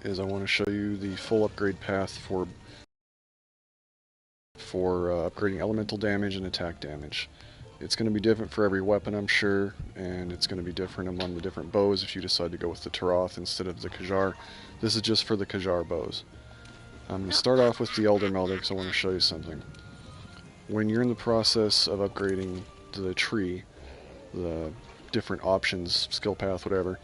is I want to show you the full upgrade path for upgrading elemental damage and attack damage. It's going to be different for every weapon, I'm sure, and it's going to be different among the different bows if you decide to go with the Taroth instead of the Kjarr. This is just for the Kjarr bows. I'm going to start off with the Elder Meldrick because I want to show you something. When you're in the process of upgrading the tree, the different options, skill path, whatever,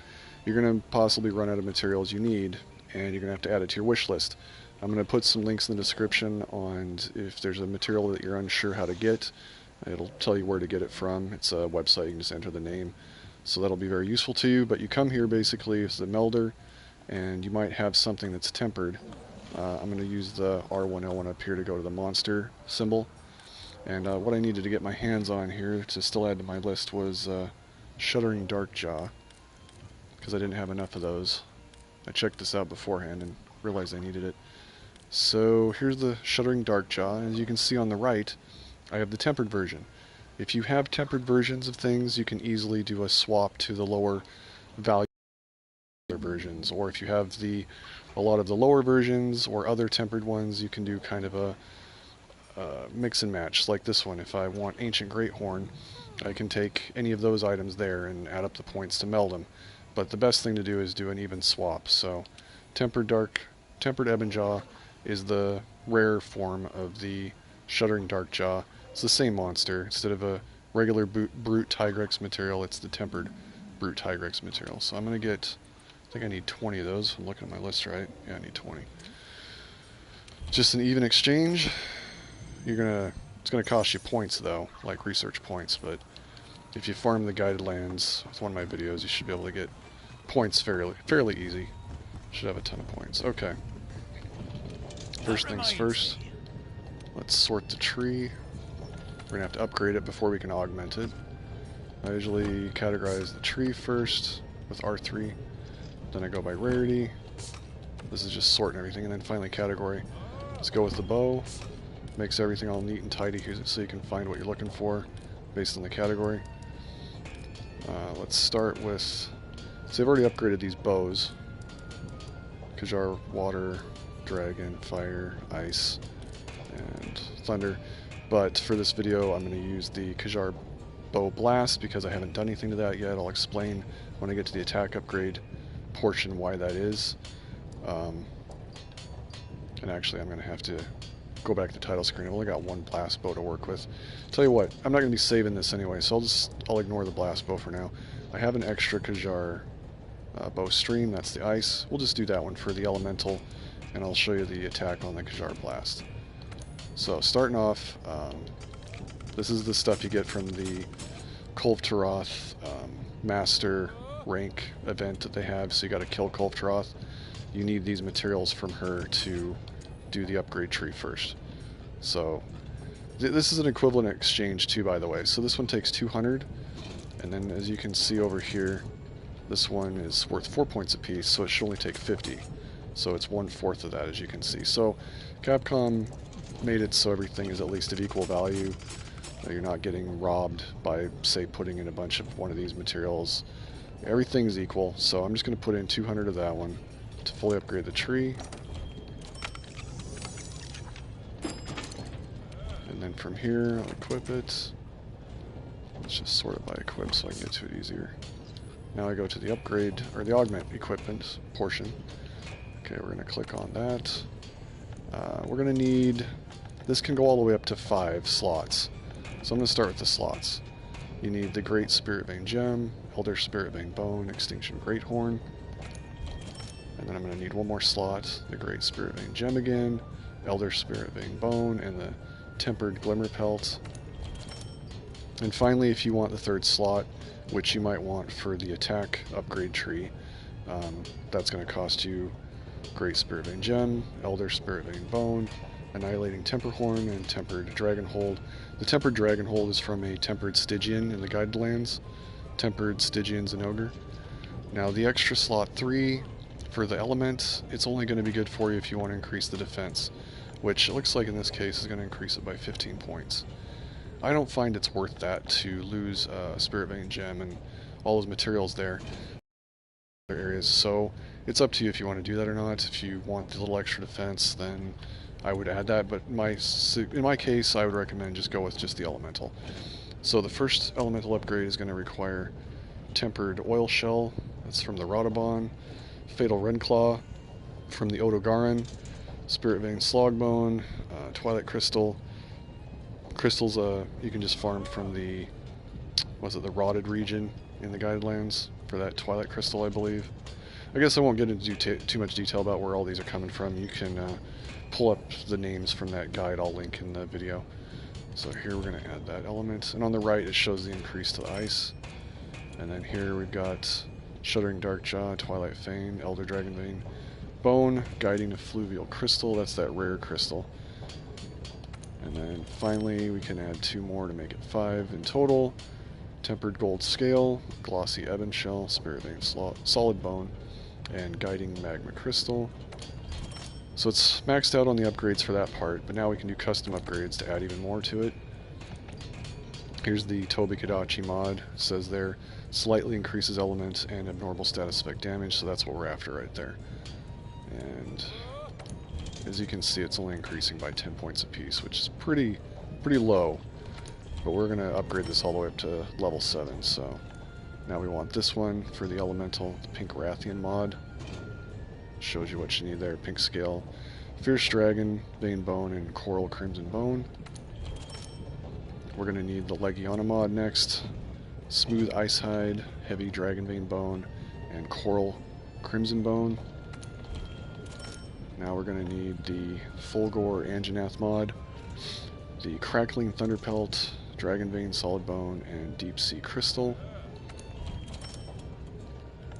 you're going to possibly run out of materials you need, and you're going to have to add it to your wish list. I'm going to put some links in the description on if there's a material that you're unsure how to get. It'll tell you where to get it from. It's a website, you can just enter the name. So that'll be very useful to you, but you come here basically as the melder, and you might have something that's tempered. I'm going to use the R1L1 up here to go to the monster symbol. And what I needed to get my hands on here to still add to my list was Shuddering Darkjaw, because I didn't have enough of those. I checked this out beforehand and realized I needed it. So here's the Shuddering Darkjaw. As you can see on the right, I have the tempered version. If you have tempered versions of things, you can easily do a swap to the lower value versions. Or if you have a lot of the lower versions or other tempered ones, you can do kind of a mix and match, like this one. If I want Ancient Greathorn, I can take any of those items there and add up the points to meld them. But the best thing to do is do an even swap. So Tempered Ebonjaw is the rare form of the Shuddering Darkjaw. It's the same monster. Instead of a regular Brute Tigrex material, it's the Tempered Brute Tigrex material. So I'm going to get, I think I need 20 of those. I'm looking at my list right. Yeah, I need 20. Just an even exchange. It's gonna cost you points though, like research points, but if you farm the guided lands with one of my videos, you should be able to get points fairly easy. Should have a ton of points. Okay. First things first, let's sort the tree. We're gonna have to upgrade it before we can augment it. I usually categorize the tree first with R3, then I go by rarity. This is just sorting everything, and then finally category. Let's go with the bow. Makes everything all neat and tidy here so you can find what you're looking for based on the category. Let's start with, so I've already upgraded these bows. Kjarr, water, dragon, fire, ice, and thunder. But for this video I'm going to use the Kjarr bow blast because I haven't done anything to that yet. I'll explain when I get to the attack upgrade portion why that is. And actually I'm going to have to go back to the title screen. I've only got one blast bow to work with. Tell you what, I'm not going to be saving this anyway, so I'll ignore the blast bow for now. I have an extra Kjarr bow stream, that's the ice. We'll just do that one for the elemental, and I'll show you the attack on the Kjarr blast. So starting off, this is the stuff you get from the Kulve Taroth master rank event that they have, so you got to kill Kulve Taroth. You need these materials from her to do the upgrade tree first. So this is an equivalent exchange too, by the way. So this one takes 200, and then as you can see over here, this one is worth 4 points apiece, so it should only take 50. So it's 1/4 of that, as you can see. So Capcom made it so everything is at least of equal value. You're not getting robbed by, say, putting in a bunch of one of these materials. Everything's equal, so I'm just going to put in 200 of that one to fully upgrade the tree. And then from here, I'll equip it. Let's just sort it by equip so I can get to it easier. Now I go to the upgrade, or the augment equipment portion. Okay, we're going to click on that. We're going to need, this can go all the way up to 5 slots. So I'm going to start with the slots. You need the Great Spirit Vein Gem, Elder Spirit Vein Bone, Extinction Greathorn. And then I'm going to need one more slot, the Great Spirit Vein Gem again, Elder Spirit Vein Bone, and the Tempered Glimmer Pelt. And finally, if you want the 3rd slot, which you might want for the attack upgrade tree, that's going to cost you Great Spirit Vein Gem, Elder Spirit Vein Bone, Annihilating Temperhorn, and Tempered Dragonhold. The Tempered Dragonhold is from a Tempered Stygian in the Guided Lands. Tempered Stygian's an ogre. Now the extra slot 3 for the element, it's only going to be good for you if you want to increase the defense, which it looks like in this case is going to increase it by 15 points. I don't find it's worth that to lose Spirit Vein Gem and all those materials there. areas. So it's up to you if you want to do that or not. If you want the little extra defense, then I would add that. But in my case, I would recommend just go with just the elemental. So the first elemental upgrade is going to require Tempered Oil Shell. That's from the Ratheon. Fatal Redclaw from the Odogaron. Spirit Vein Slogbone. Twilight Crystal. Crystals you can just farm from the the Rotted region in the Guided Lands for that Twilight Crystal, I believe. I guess I won't get into too much detail about where all these are coming from. You can pull up the names from that guide I'll link in the video. So here we're going to add that element, and on the right it shows the increase to the ice. And then here we've got Shuddering Darkjaw, Twilight Fane, Elder Dragonbane Bone, Guiding Effluvial Crystal, that's that rare crystal. And then finally we can add 2 more to make it 5 in total. Tempered Gold Scale, Glossy Ebon Shell, Spirit Vein Solid Bone, and Guiding Magma Crystal. So it's maxed out on the upgrades for that part, but now we can do custom upgrades to add even more to it. Here's the Tobi Kadachi mod. It says there, slightly increases element and abnormal status effect damage, so that's what we're after right there. And as you can see, it's only increasing by 10 points apiece, which is pretty low. But we're going to upgrade this all the way up to level 7, so now we want this one for the elemental, the Pink Ratheon mod. Shows you what you need there, Pink Scale, Fierce Dragon, Vein Bone, and Coral Crimson Bone. We're going to need the Legiana mod next, Smooth Ice Hide, Heavy Dragon Vein Bone, and Coral Crimson Bone. Now we're going to need the Fulgore Anjanath mod, the Crackling Thunderpelt, Dragon Vein Solid Bone, and Deep Sea Crystal.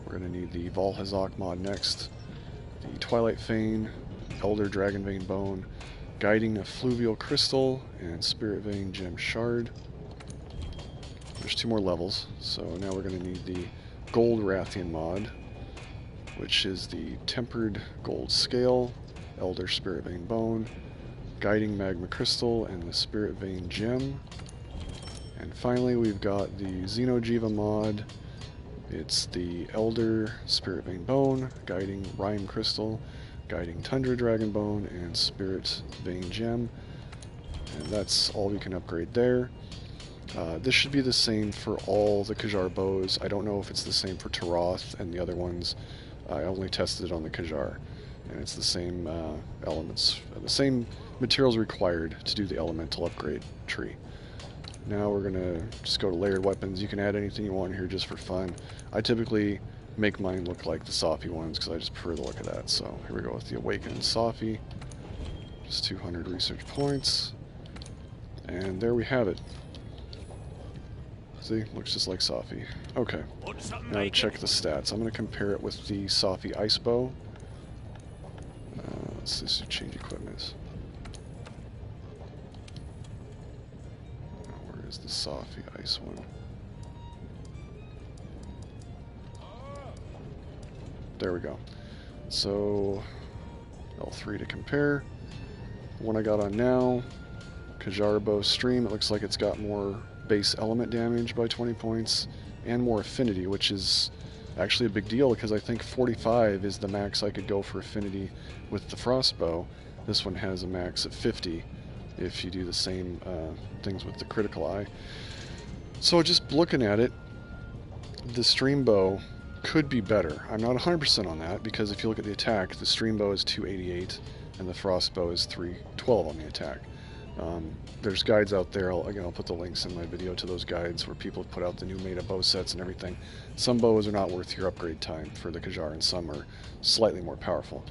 We're going to need the Valhazak mod next, the Twilight Fane, Elder Dragon Vein Bone, Guiding Effluvial Crystal, and Spirit Vein Gem Shard. There's 2 more levels, so now we're going to need the Gold Ratheon mod, which is the Tempered Gold Scale, Elder Spirit Vein Bone, Guiding Magma Crystal, and the Spirit Vein Gem. And finally we've got the Xenojiva mod. It's the Elder Spirit Vein Bone, Guiding Rime Crystal, Guiding Tundra Dragon Bone, and Spirit Vein Gem. And that's all we can upgrade there. This should be the same for all the Kjarr bows. I don't know if it's the same for Taroth and the other ones. I only tested it on the Kjarr. And it's the same elements, the same materials required to do the elemental upgrade tree. Now we're going to just go to layered weapons. You can add anything you want here just for fun. I typically make mine look like the Safi ones because I just prefer the look of that. So here we go with the Awakened Safi. Just 200 research points. And there we have it. See, looks just like Safi. Okay, now to check the stats. I'm going to compare it with the Safi Ice Bow. Let's see, change equipment. Where is the Safi Ice one? There we go. So, L3 to compare. The one I got on now, Kjarr Bow Stream, it looks like it's got more base element damage by 20 points and more affinity, which is actually a big deal because I think 45 is the max I could go for affinity with the Frostbow. This one has a max of 50 if you do the same things with the Critical Eye. So just looking at it, the Stream Bow could be better. I'm not 100% on that because if you look at the attack, the Stream Bow is 288 and the Frostbow is 312 on the attack. There's guides out there, I'll put the links in my video to those guides where people have put out the new meta bow sets and everything. Some bows are not worth your upgrade time for the Kjarr and some are slightly more powerful.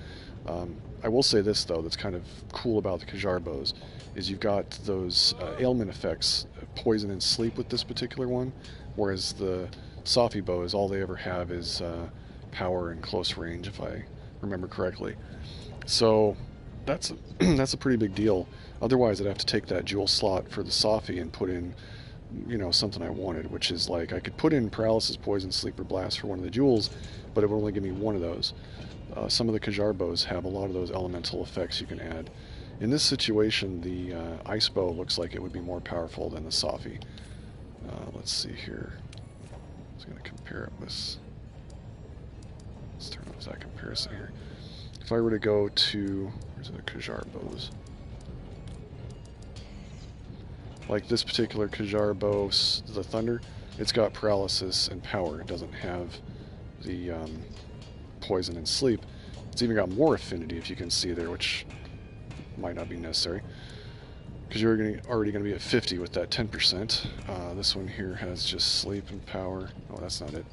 I will say this though, that's kind of cool about the Kjarr bows, is you've got those ailment effects, poison and sleep with this particular one, whereas the Safi bows, all they ever have is power and close range, if I remember correctly. So that's a pretty big deal. Otherwise, I'd have to take that jewel slot for the Safi and put in, something I wanted, which is like I could put in paralysis, poison, sleep, or blast for one of the jewels, but it would only give me one of those. Some of the Kjarr bows have a lot of those elemental effects you can add. In this situation, the ice bow looks like it would be more powerful than the Safi. Let's see here. I was going to compare it with Let's turn off that comparison here. If I were to go to, where's the Kjarr bows? Like this particular Kjarr bow, the Thunder, it's got paralysis and power. It doesn't have the poison and sleep. It's even got more affinity, if you can see there, which might not be necessary, because you're already going to be at 50 with that 10%. This one here has just sleep and power. Oh, that's not it.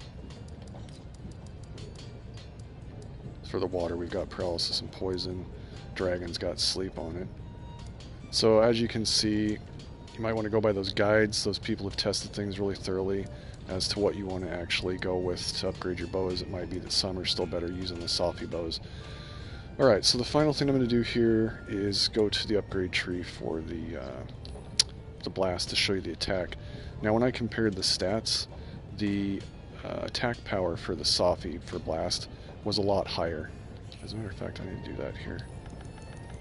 For the water, we've got paralysis and poison. Dragon's got sleep on it. So as you can see, you might want to go by those guides. Those people have tested things really thoroughly as to what you want to actually go with to upgrade your bows. It might be that some are still better using the Sophy bows. Alright, so the final thing I'm going to do here is go to the upgrade tree for the blast to show you the attack. Now when I compared the stats, the attack power for the Sophy for blast was a lot higher. As a matter of fact, I need to do that here.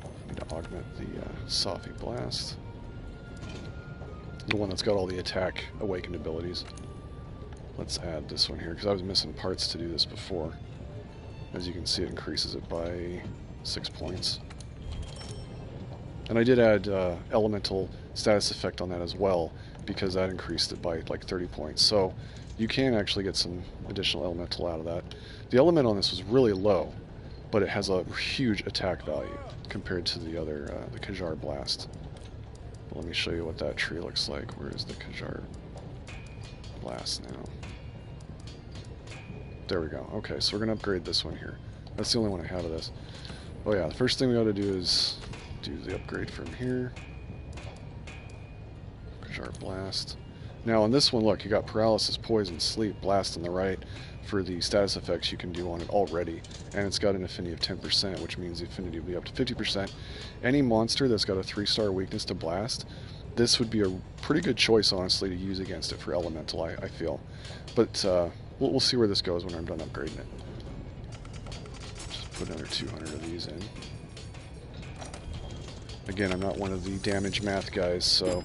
I need to augment the Sophy blast. The one that's got all the attack awakened abilities. Let's add this one here, because I was missing parts to do this before. As you can see, it increases it by 6 points. And I did add elemental status effect on that as well, because that increased it by like 30 points. So you can actually get some additional elemental out of that. The element on this was really low, but it has a huge attack value compared to the other, the Kjarr blast. Let me show you what that tree looks like. Where is the Kjarr blast now? There we go. Okay, so we're going to upgrade this one here. That's the only one I have of this. Oh yeah, the first thing we got to do is do the upgrade from here. Kjarr blast. Now on this one, look, you got paralysis, poison, sleep, blast on the right for the status effects you can do on it already. And it's got an affinity of 10%, which means the affinity will be up to 50%. Any monster that's got a 3-star weakness to blast, this would be a pretty good choice, honestly, to use against it for elemental, I feel. But we'll see where this goes when I'm done upgrading it. Just put another 200 of these in. Again, I'm not one of the damage math guys, so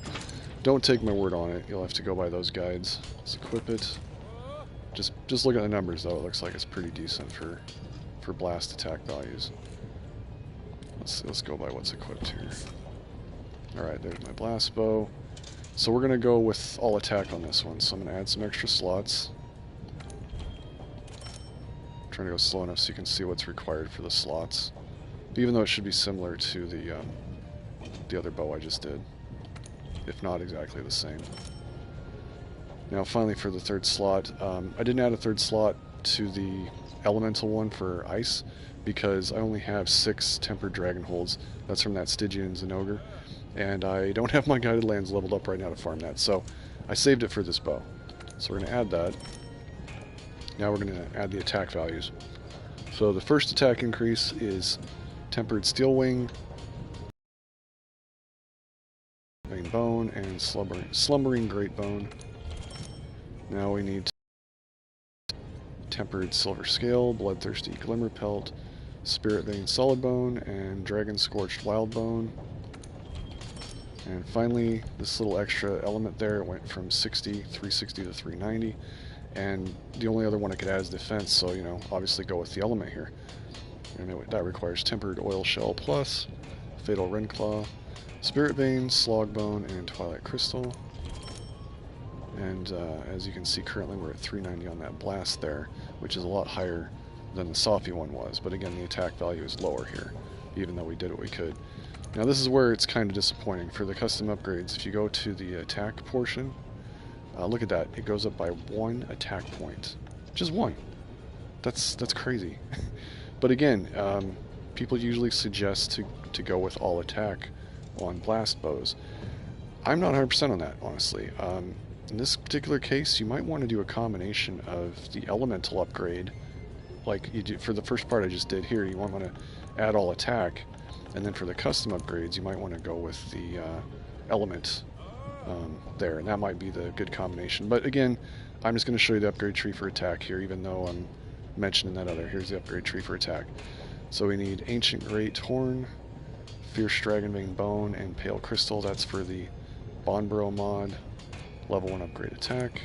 don't take my word on it. You'll have to go by those guides. Let's equip it. Just look at the numbers, though. It looks like it's pretty decent for blast attack values. Let's go by what's equipped here. Alright, there's my blast bow. So we're going to go with all attack on this one. So I'm going to add some extra slots. I'm trying to go slow enough so you can see what's required for the slots. Even though it should be similar to the other bow I just did. If not exactly the same. Now finally for the third slot, I didn't add a third slot to the elemental one for ice because I only have 6 tempered dragon holds. That's from that Stygian and Zinogre, and I don't have my guided lands leveled up right now to farm that, so I saved it for this bow. So we're going to add that. Now we're going to add the attack values. So the first attack increase is tempered steel wing, vein bone, and slumbering great bone. Now we need tempered silver scale, bloodthirsty glimmer pelt, spirit vein solid bone, and dragon scorched wild bone. And finally, this little extra element there went from 360 to 390. And the only other one I could add is defense, so, you know, obviously go with the element here. And that requires tempered oil shell plus, fatal wrenclaw, spirit vein, slog bone, and twilight crystal. And as you can see, currently we're at 390 on that blast there, which is a lot higher than the Sophy one was. But again, the attack value is lower here, even though we did what we could. Now this is where it's kind of disappointing. For the custom upgrades, if you go to the attack portion, look at that. It goes up by 1 attack point. Just 1. That's crazy. But again, people usually suggest to go with all attack on blast bows. I'm not 100% on that, honestly. In this particular case, you might want to do a combination of the elemental upgrade, like you do for the first part I just did here. You might want to add all attack, and then for the custom upgrades, you might want to go with the element there, and that might be the good combination. But again, I'm just going to show you the upgrade tree for attack here, even though I'm mentioning that other. Here's the upgrade tree for attack. So we need Ancient Great Horn, Fierce Dragonbane Bone, and Pale Crystal. That's for the Bonbro mod. Level 1 upgrade attack.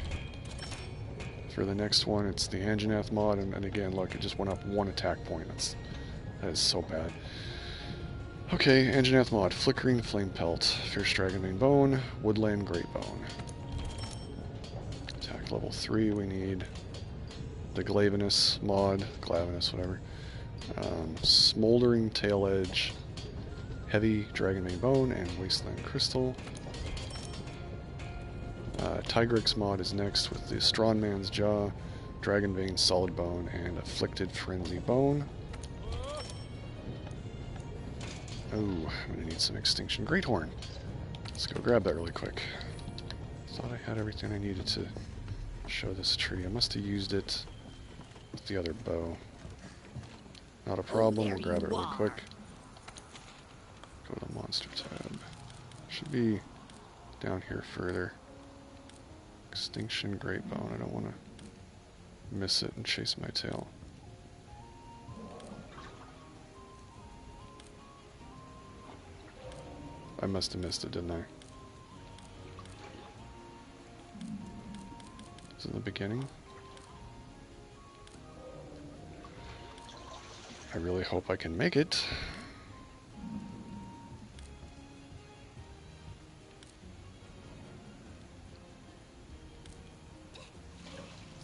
For the next one, it's the Anjanath mod, and again, look, it just went up 1 attack point. That is so bad. Okay, Anjanath mod, Flickering Flame Pelt, Fierce Dragonbane Bone, Woodland Great Bone. Attack level 3, we need the Glavenus mod, Glavenus, whatever. Smoldering Tail Edge, Heavy Dragonbane Bone, and Wasteland Crystal. Tigrix mod is next with the Strongman's Jaw, Dragonbane Solid Bone, and Afflicted Frenzy Bone. Oh, I'm gonna need some Extinction Greathorn. Let's go grab that really quick. Thought I had everything I needed to show this tree. I must have used it with the other bow. Not a problem, we'll grab it really quick. Go to the monster tab. Should be down here further. Extinction Great Bone. I don't want to miss it and chase my tail. I must have missed it, didn't I? Is it in the beginning? I really hope I can make it.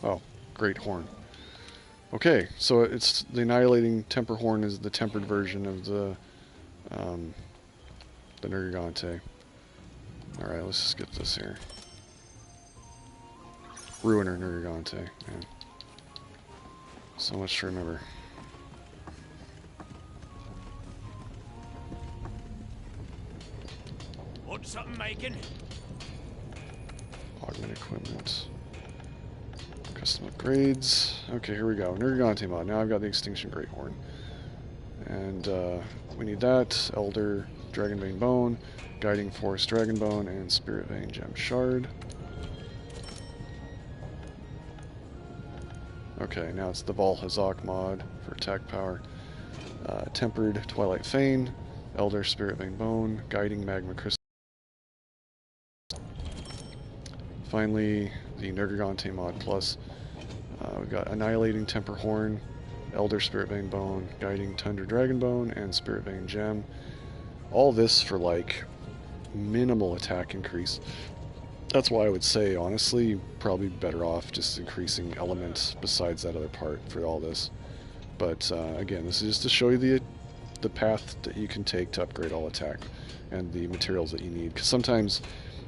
Oh, Great Horn. Okay, so it's the Annihilating Temper Horn is the tempered version of the Nergigante. Alright, let's just get this here. Ruiner Nergigante. Man. So much to remember. Want something making? Augment equipment. Custom upgrades. Okay, here we go. Nergigante mod. Now I've got the Extinction Greathorn. And we need that. Elder Dragonbane Bone, Guiding Force Dragonbone, and Spirit Vein Gem Shard. Okay, now it's the Valhazak mod for attack power. Tempered Twilight Fane, Elder Spirit Vein Bone, Guiding Magma Crystal. Finally, the Nergigante mod plus. We've got Annihilating Temper Horn, Elder Spirit Vein Bone, Guiding Tundra Dragon Bone, and Spirit Vein Gem. All this for like minimal attack increase. That's why I would say, honestly, probably better off just increasing elements besides that other part for all this. But again, this is just to show you the path that you can take to upgrade all attack and the materials that you need. Because sometimes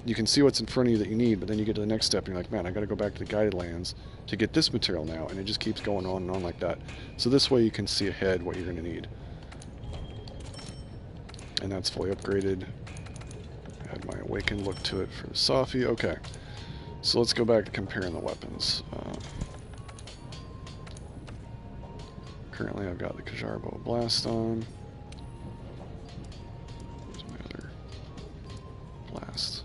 you can see what's in front of you that you need, but then you get to the next step and you're like, man, I got to go back to the guided lands to get this material now, and it just keeps going on and on like that. So this way you can see ahead what you're going to need. And that's fully upgraded. Add my awakened look to it for the Safi. Okay, so let's go back to comparing the weapons. Currently I've got the Kjarr Bow Blast on. Where's my other blast?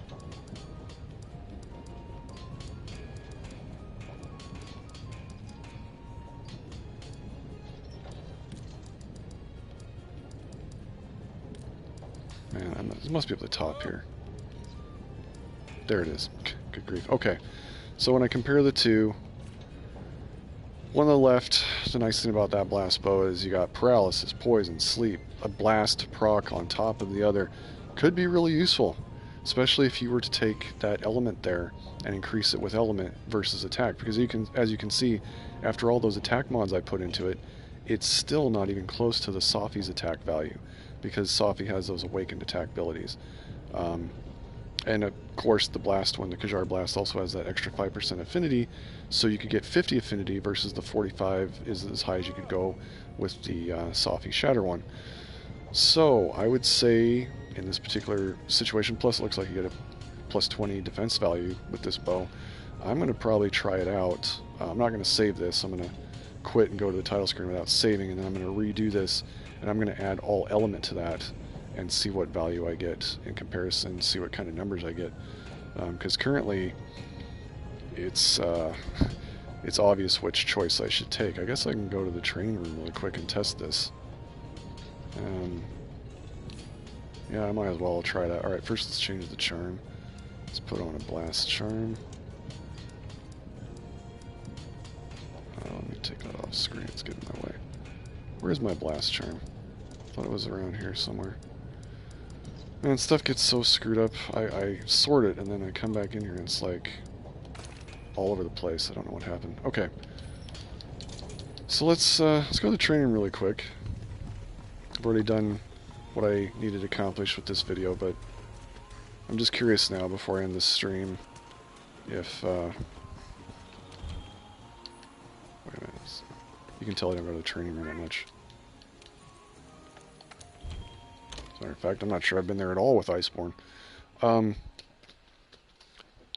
Man, this must be up the top here. There it is. Good grief. Okay, so when I compare the two, one on the left, the nice thing about that blast bow is you got paralysis, poison, sleep. A blast proc on top of the other could be really useful, especially if you were to take that element there and increase it with element versus attack, because as you can see, after all those attack mods I put into it, it's still not even close to the Safi's attack value, because Safi has those awakened attack abilities. And of course the blast one, the Kjarr Blast, also has that extra 5% affinity, so you could get 50 affinity versus the 45 is as high as you could go with the Safi Shatter one. So I would say in this particular situation, plus it looks like you get a plus 20 defense value with this bow, I'm going to probably try it out. I'm not going to save this. I'm going to quit and go to the title screen without saving, and then I'm going to redo this, and I'm going to add all element to that and see what value I get in comparison, see what kind of numbers I get. Because currently it's obvious which choice I should take. I guess I can go to the training room really quick and test this. Yeah, I might as well try that. Alright, first let's change the charm. Let's put on a blast charm. screen, it's getting in my way. Where's my blast charm? Thought it was around here somewhere. Man, stuff gets so screwed up. I sort it and then I come back in here and it's like all over the place. I don't know what happened. Okay. So let's go to the training really quick. I've already done what I needed to accomplish with this video, but I'm just curious now before I end this stream if wait a minute. You can tell I don't go to the training room that much. As a matter of fact, I'm not sure I've been there at all with Iceborne.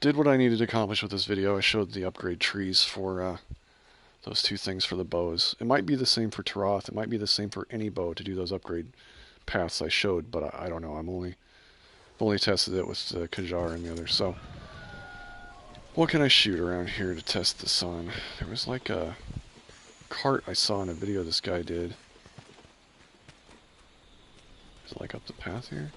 Did what I needed to accomplish with this video. I showed the upgrade trees for those two things for the bows. It might be the same for Taroth. It might be the same for any bow to do those upgrade paths I showed, but I don't know. I've only tested it with the Kjarr and the others. So, what can I shoot around here to test this on? There was like a cart I saw in a video this guy did. Is it like up the path here?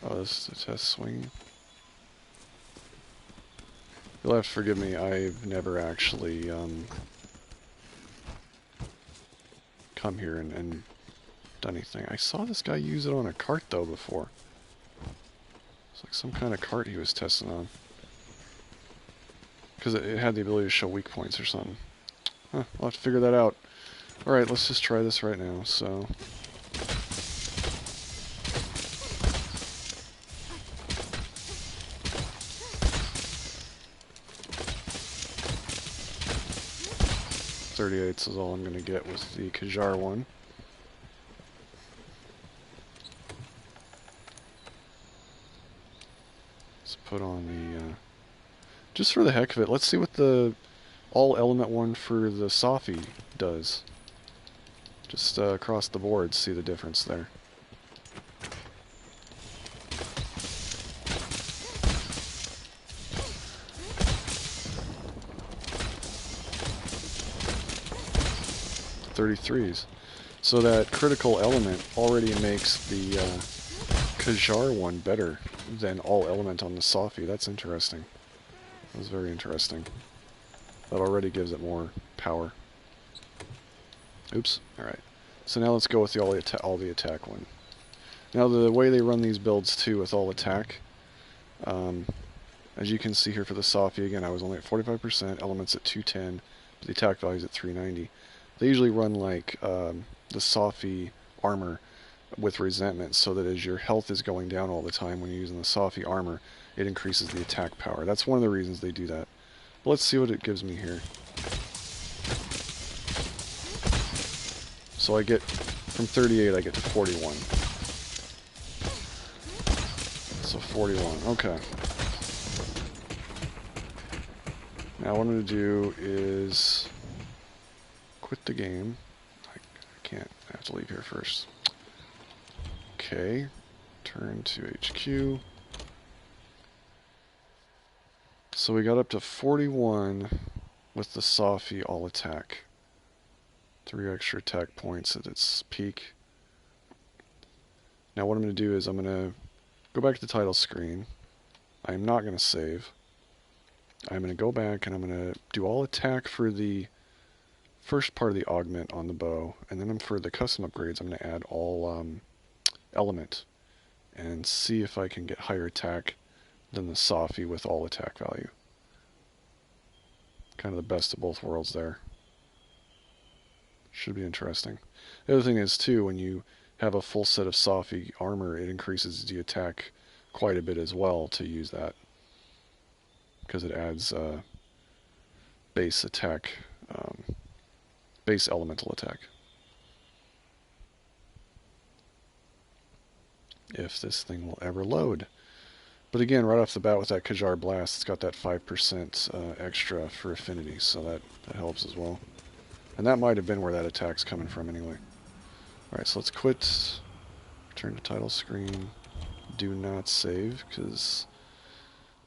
Oh, this is a test swing. You'll have to forgive me, I've never actually come here and done anything. I saw this guy use it on a cart though before. It's like some kind of cart he was testing on. Because it had the ability to show weak points or something. Huh, I'll have to figure that out. Alright, let's just try this right now, so... .38 is all I'm going to get with the Kjarr one. Let's put on the... just for the heck of it, let's see what the all-element one for the Safi does. Just across the board, see the difference there. .33s. So that critical element already makes the Kjarr one better than all element on the Safi. That's interesting. That was very interesting. That already gives it more power. Oops. Alright. So now let's go with the all the attack one. Now the way they run these builds too with all attack, as you can see here for the Safi, again I was only at 45%, elements at 210, but the attack value is at 390. They usually run like the Safi armor with resentment, so that as your health is going down all the time when you're using the Safi armor, it increases the attack power. That's one of the reasons they do that. But let's see what it gives me here. So I get, from 38 I get to 41. So 41, okay. Now what I'm going to do is quit the game. I can't, I have to leave here first. Okay, turn to HQ. So we got up to 41 with the Safi all attack. 3 extra attack points at its peak. Now what I'm going to do is I'm going to go back to the title screen. I'm not going to save. I'm going to go back and I'm going to do all attack for the first part of the augment on the bow, and then for the custom upgrades I'm going to add all element and see if I can get higher attack than the Safi with all attack value. Kind of the best of both worlds there. Should be interesting. The other thing is too, when you have a full set of Safi armor, it increases the attack quite a bit as well to use that, because it adds base attack, base elemental attack. If this thing will ever load. But again, right off the bat with that Kjarr Blast, it's got that 5% extra for affinity, so that helps as well. And that might have been where that attack's coming from anyway. Alright, so let's quit, return to title screen, do not save, because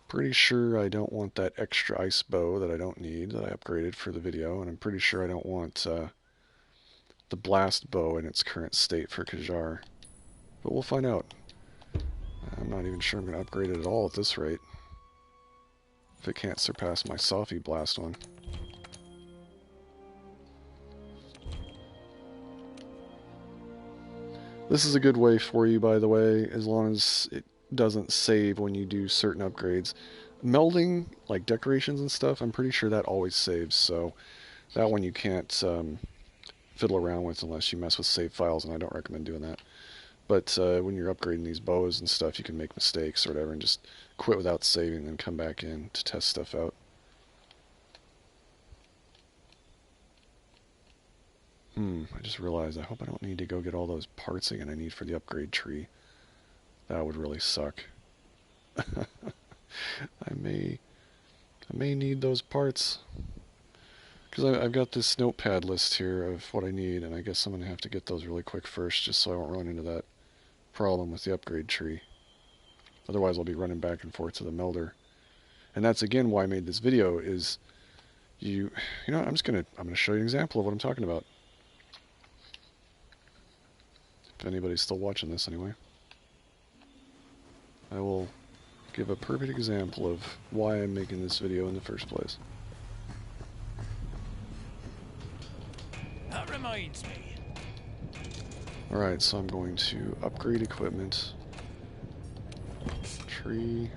pretty sure I don't want that extra ice bow that I don't need, that I upgraded for the video, and I'm pretty sure I don't want the blast bow in its current state for Kjarr. But we'll find out. I'm not even sure I'm going to upgrade it at all at this rate. If it can't surpass my Sophy Blast one. This is a good way for you, by the way, as long as it doesn't save when you do certain upgrades. Melding, like decorations and stuff, I'm pretty sure that always saves, so that one you can't fiddle around with unless you mess with save files, and I don't recommend doing that. But when you're upgrading these bows and stuff, you can make mistakes or whatever and just quit without saving and then come back in to test stuff out. I just realized I hope I don't need to go get all those parts again I need for the upgrade tree. That would really suck. I may need those parts. Because I've got this notepad list here of what I need, and I guess I'm going to have to get those really quick first just so I won't run into that problem with the upgrade tree. Otherwise I'll be running back and forth to the melder. And that's again why I made this video is you know what, I'm going to show you an example of what I'm talking about. If anybody's still watching this anyway. I will give a perfect example of why I'm making this video in the first place. That reminds me. Alright, so I'm going to upgrade equipment. Tree.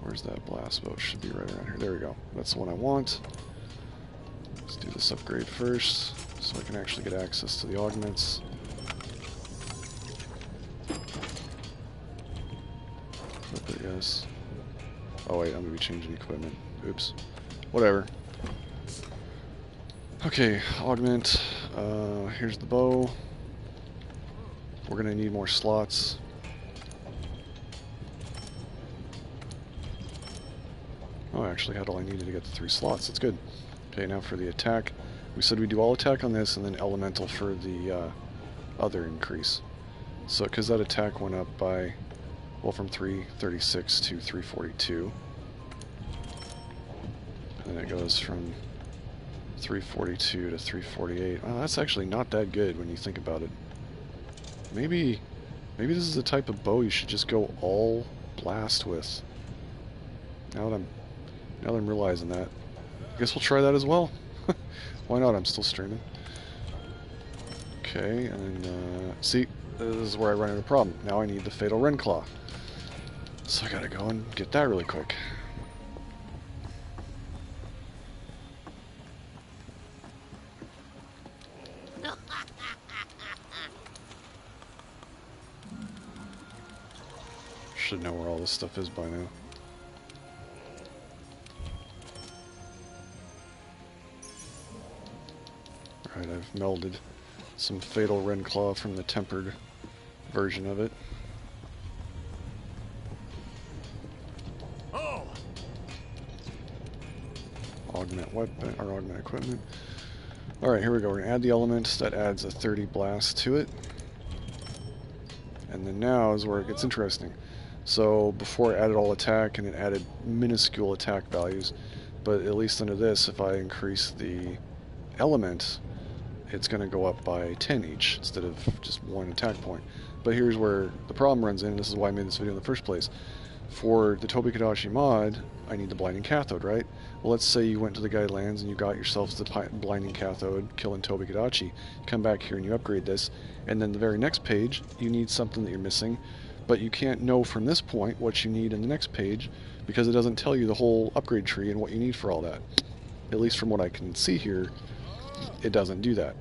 Where's that blast boat? Should be right around here. There we go. That's the one I want. Let's do this upgrade first, so I can actually get access to the augments. Yes. Oh wait, I'm going to be changing equipment. Oops. Whatever. Okay, augment. Here's the bow. We're going to need more slots. Oh, I actually had all I needed to get the 3 slots. That's good. Okay, now for the attack. We said we'd do all attack on this and then elemental for the other increase. So, because that attack went up by, well, from 336 to 342. And then it goes from 342 to 348. Well, that's actually not that good when you think about it. Maybe this is the type of bow you should just go all blast with. Now that I'm realizing that. I guess we'll try that as well. Why not? I'm still streaming. Okay, and then, see, this is where I run into a problem. Now I need the Fatal Renclaw. So I gotta go and get that really quick. Should know where all this stuff is by now. Alright, I've melded some Fatal Renclaw from the tempered version of it. Oh. Augment weapon, or augment equipment. Alright, here we go. We're going to add the element. That adds a 30 blast to it. And then now is where it gets interesting. So before it added all attack and it added minuscule attack values, but at least under this, if I increase the element, it's going to go up by 10 each instead of just 1 attack point. But here's where the problem runs in, and this is why I made this video in the first place. For the Tobikadashi mod, I need the Blinding Cathode, right? Well, let's say you went to the Guidelands and you got yourself the Blinding Cathode, killing Tobikadashi. Come back here and you upgrade this, and then the very next page, you need something that you're missing, but you can't know from this point what you need in the next page because it doesn't tell you the whole upgrade tree and what you need for all that. At least from what I can see here, it doesn't do that.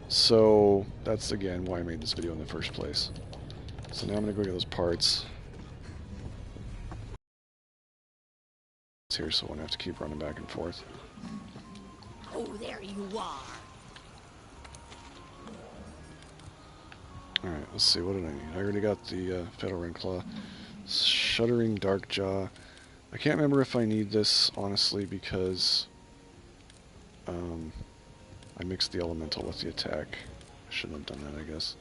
So that's again why I made this video in the first place. So now I'm going to go get those parts. It's here so I won't have to keep running back and forth. Oh, there you are. Alright, let's see, what did I need? I already got the Fatal Renclaw. Shuddering Darkjaw. I can't remember if I need this, honestly, because I mixed the elemental with the attack. I shouldn't have done that, I guess.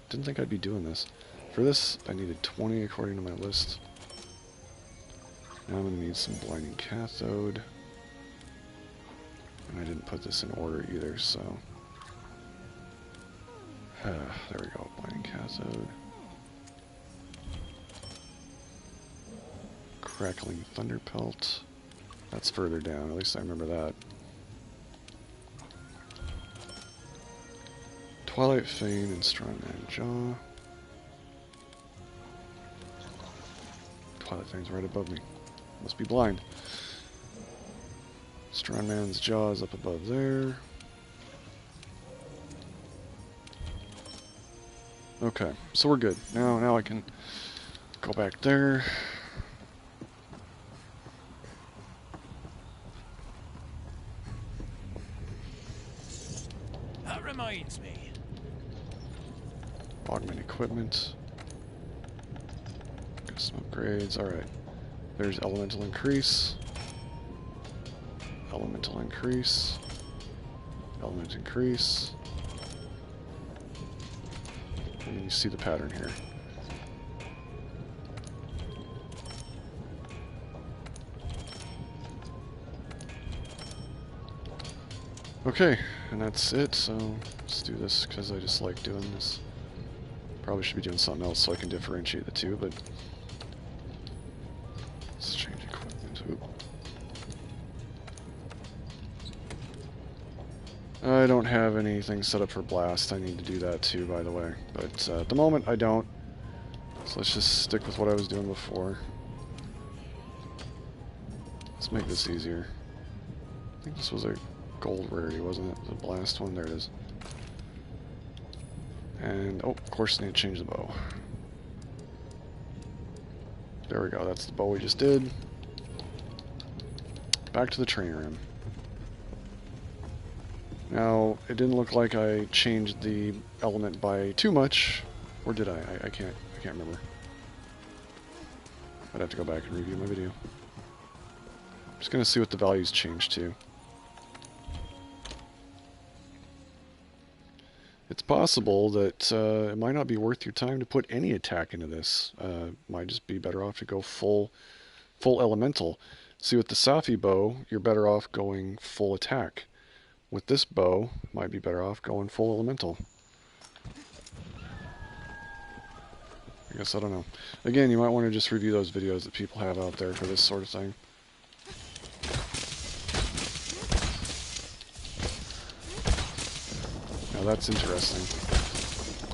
Didn't think I'd be doing this. For this, I needed 20 according to my list. Now I'm going to need some Blinding Cathode. And I didn't put this in order either, so... there we go, Blinding Cathode. Crackling Thunderpelt. That's further down, at least I remember that. Twilight Fane and Strongman Jaw. Twilight Fane's right above me. Must be blind. Strongman's Jaw is up above there. Okay, so we're good. Now I can go back there. That reminds me. Augment equipment. Got some upgrades. Alright. There's elemental increase. Elemental increase. Element increase. And you see the pattern here. Okay, and that's it, so let's do this because I just like doing this. Probably should be doing something else so I can differentiate the two, but let's change equipment. Oop. I don't have anything set up for blast. I need to do that too, by the way. But at the moment, I don't. So let's just stick with what I was doing before. Let's make this easier. I think this was a gold rarity, wasn't it? The blast one? There it is. And, oh, of course, I need to change the bow. There we go. That's the bow we just did. Back to the training room. Now, it didn't look like I changed the element by too much, or did I? I can't remember. I'd have to go back and review my video. I'm just gonna see what the values changed to. It's possible that it might not be worth your time to put any attack into this. Might just be better off to go full elemental. See, with the Safi bow, you're better off going full attack. With this bow, might be better off going full elemental. I guess I don't know. Again, you might want to just review those videos that people have out there for this sort of thing. Now that's interesting.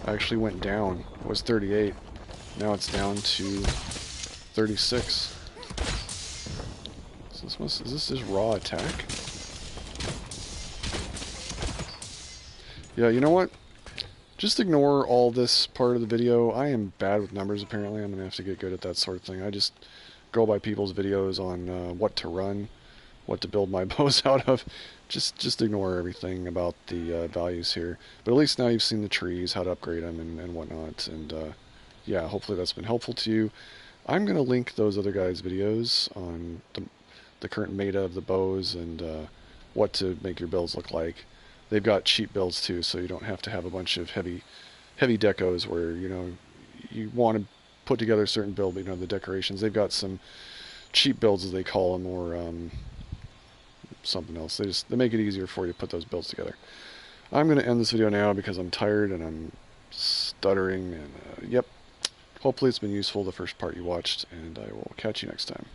I actually went down. It was 38. Now it's down to 36. So is this just raw attack? Yeah, you know what? Just ignore all this part of the video. I am bad with numbers, apparently. I'm going to have to get good at that sort of thing. I just go by people's videos on what to run, what to build my bows out of. Just ignore everything about the values here. But at least now you've seen the trees, how to upgrade them, and whatnot. And yeah, hopefully that's been helpful to you. I'm going to link those other guys' videos on the current meta of the bows and what to make your builds look like. They've got cheap builds too, so you don't have to have a bunch of heavy decos where, you know, you want to put together a certain build, but you know, the decorations. They've got some cheap builds, as they call them, or something else. They make it easier for you to put those builds together. I'm going to end this video now because I'm tired and I'm stuttering, and yep. Hopefully it's been useful, the first part you watched, and I will catch you next time.